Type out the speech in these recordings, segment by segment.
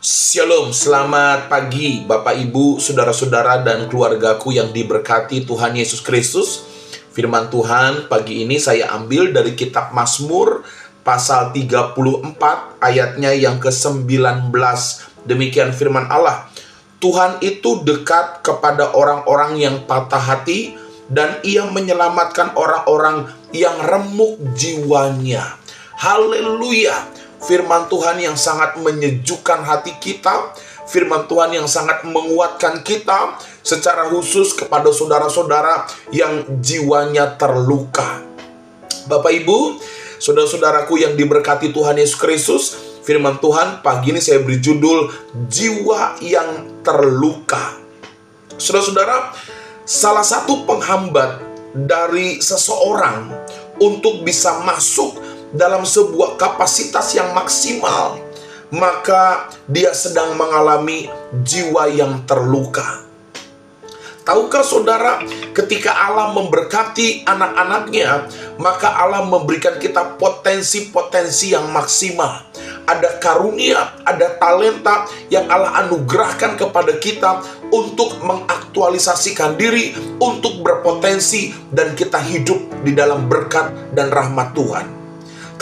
Shalom, selamat pagi Bapak Ibu, Saudara-saudara dan keluargaku yang diberkati Tuhan Yesus Kristus. Firman Tuhan pagi ini saya ambil dari kitab Mazmur pasal 34 ayatnya yang ke-19. Demikian firman Allah. Tuhan itu dekat kepada orang-orang yang patah hati dan Ia menyelamatkan orang-orang yang remuk jiwanya. Haleluya. Firman Tuhan yang sangat menyejukkan hati kita, firman Tuhan yang sangat menguatkan kita, secara khusus kepada saudara-saudara yang jiwanya terluka. Bapak Ibu, saudara-saudaraku yang diberkati Tuhan Yesus Kristus, firman Tuhan pagi ini saya beri judul Jiwa yang Terluka. Saudara-saudara, salah satu penghambat dari seseorang untuk bisa masuk dalam sebuah kapasitas yang maksimal, maka dia sedang mengalami jiwa yang terluka. Tahukah saudara, ketika Allah memberkati anak-anaknya, maka Allah memberikan kita potensi-potensi yang maksimal. Ada karunia, ada talenta yang Allah anugerahkan kepada kita untuk mengaktualisasikan diri, untuk berpotensi, dan kita hidup di dalam berkat dan rahmat Tuhan.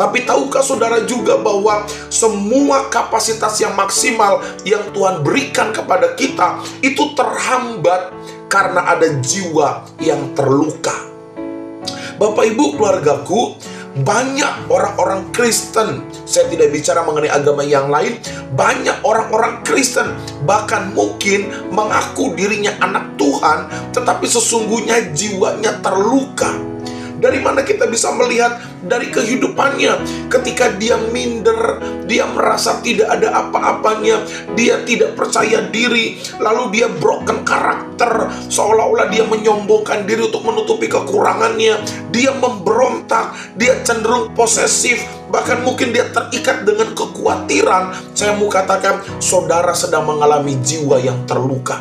Tapi tahukah saudara juga bahwa semua kapasitas yang maksimal yang Tuhan berikan kepada kita itu terhambat karena ada jiwa yang terluka. Bapak Ibu keluargaku, banyak orang-orang Kristen, saya tidak bicara mengenai agama yang lain, banyak orang-orang Kristen bahkan mungkin mengaku dirinya anak Tuhan, tetapi sesungguhnya jiwanya terluka. Dari mana kita bisa melihat? Dari kehidupannya. Ketika dia minder, dia merasa tidak ada apa-apanya, dia tidak percaya diri, lalu dia broken karakter, seolah-olah dia menyombongkan diri untuk menutupi kekurangannya, dia memberontak, dia cenderung posesif, bahkan mungkin dia terikat dengan kekhawatiran. Saya mau katakan, saudara sedang mengalami jiwa yang terluka.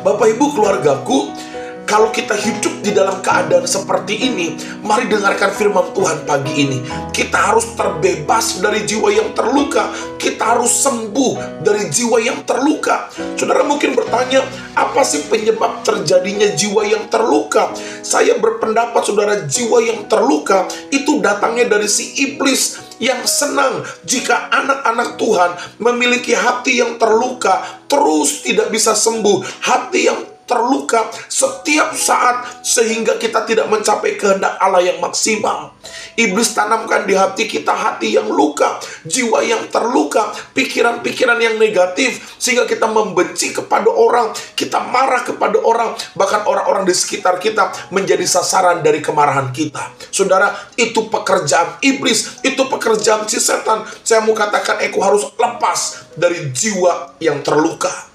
Bapak Ibu keluargaku, kalau kita hidup di dalam keadaan seperti ini, mari dengarkan firman Tuhan pagi ini. Kita harus terbebas dari jiwa yang terluka. Kita harus sembuh dari jiwa yang terluka. Saudara mungkin bertanya, apa sih penyebab terjadinya jiwa yang terluka? Saya berpendapat saudara, jiwa yang terluka itu datangnya dari si iblis yang senang jika anak-anak Tuhan memiliki hati yang terluka, terus tidak bisa sembuh. Hati yang terluka setiap saat sehingga kita tidak mencapai kehendak Allah yang maksimal. Iblis tanamkan di hati kita hati yang luka, jiwa yang terluka, pikiran-pikiran yang negatif, sehingga kita membenci kepada orang, kita marah kepada orang, bahkan orang-orang di sekitar kita menjadi sasaran dari kemarahan kita. Saudara, itu pekerjaan iblis, itu pekerjaan si setan. Saya mau katakan, aku harus lepas dari jiwa yang terluka.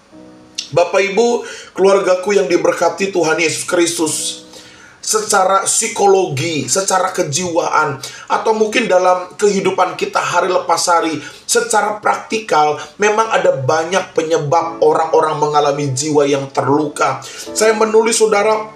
Bapak Ibu, keluargaku yang diberkati Tuhan Yesus Kristus, secara psikologi, secara kejiwaan, atau mungkin dalam kehidupan kita hari lepas hari, secara praktikal, memang ada banyak penyebab orang-orang mengalami jiwa yang terluka. Saya menulis saudara,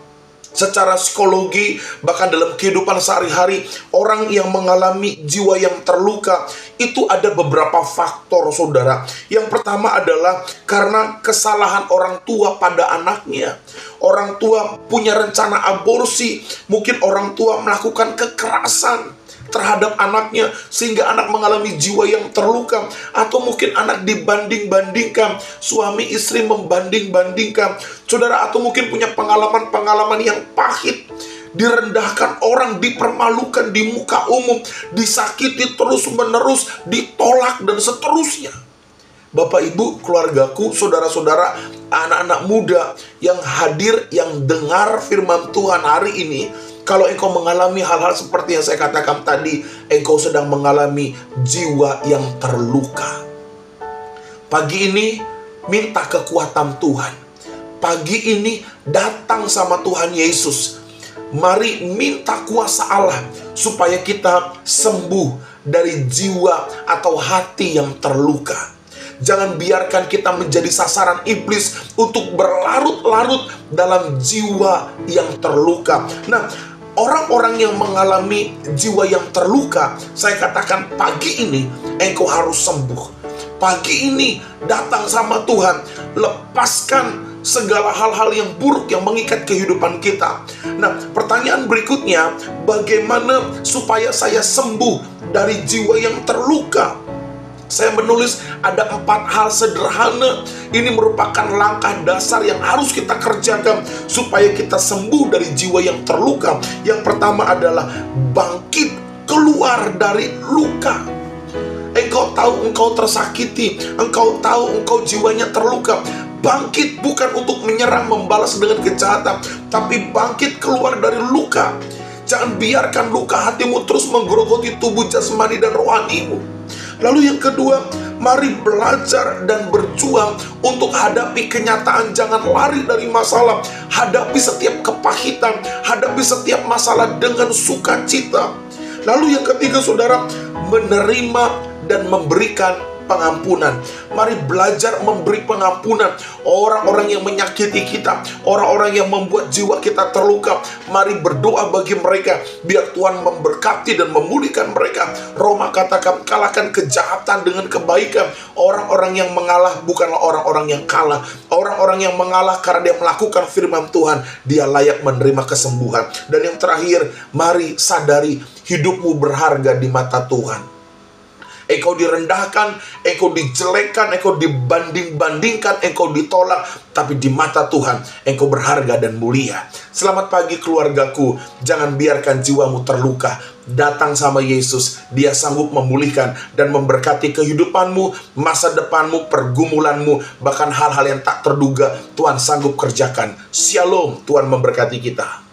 secara psikologi, bahkan dalam kehidupan sehari-hari, orang yang mengalami jiwa yang terluka, itu ada beberapa faktor saudara. Yang pertama adalah karena kesalahan orang tua pada anaknya. Orang tua punya rencana aborsi, mungkin orang tua melakukan kekerasan terhadap anaknya sehingga anak mengalami jiwa yang terluka, atau mungkin anak dibanding-bandingkan, suami istri membanding-bandingkan, saudara, atau mungkin punya pengalaman-pengalaman yang pahit, direndahkan orang, dipermalukan di muka umum, disakiti terus-menerus, ditolak dan seterusnya. Bapak Ibu keluargaku, saudara-saudara, anak-anak muda yang hadir, yang dengar firman Tuhan hari ini, kalau engkau mengalami hal-hal seperti yang saya katakan tadi, engkau sedang mengalami jiwa yang terluka. Pagi ini, minta kekuatan Tuhan. Pagi ini, datang sama Tuhan Yesus. Mari minta kuasa Allah, supaya kita sembuh dari jiwa atau hati yang terluka. Jangan biarkan kita menjadi sasaran iblis untuk berlarut-larut dalam jiwa yang terluka. Nah, orang-orang yang mengalami jiwa yang terluka, saya katakan pagi ini, engkau harus sembuh. pagi ini datang sama Tuhan, lepaskan segala hal-hal yang buruk yang mengikat kehidupan kita. Nah, pertanyaan berikutnya, bagaimana supaya saya sembuh dari jiwa yang terluka? Saya menulis ada 4 hal sederhana. Ini merupakan langkah dasar yang harus kita kerjakan supaya kita sembuh dari jiwa yang terluka. Yang pertama adalah bangkit keluar dari luka. Engkau tahu engkau tersakiti, engkau tahu engkau jiwanya terluka. Bangkit bukan untuk menyerang, membalas dengan kejahatan, tapi bangkit keluar dari luka. Jangan biarkan luka hatimu terus menggerogoti tubuh jasmani dan rohanimu. Lalu yang kedua, mari belajar dan berjuang untuk hadapi kenyataan. Jangan lari dari masalah. Hadapi setiap kepahitan, hadapi setiap masalah dengan sukacita. Lalu yang ketiga, saudara, menerima dan memberikan pengampunan. Mari belajar memberi pengampunan orang-orang yang menyakiti kita, orang-orang yang membuat jiwa kita terluka. Mari berdoa bagi mereka, biar Tuhan memberkati dan memulihkan mereka. Roma katakan, kalahkan kejahatan dengan kebaikan. Orang-orang yang mengalah bukanlah orang-orang yang kalah. Orang-orang yang mengalah karena dia melakukan firman Tuhan, dia layak menerima kesembuhan. Dan yang terakhir, mari sadari hidupmu berharga di mata Tuhan. Engkau direndahkan, engkau dijelekkan, engkau dibanding-bandingkan, engkau ditolak. Tapi di mata Tuhan, engkau berharga dan mulia. Selamat pagi keluargaku. Jangan biarkan jiwamu terluka. Datang sama Yesus. Dia sanggup memulihkan dan memberkati kehidupanmu, masa depanmu, pergumulanmu. Bahkan hal-hal yang tak terduga, Tuhan sanggup kerjakan. Shalom, Tuhan memberkati kita.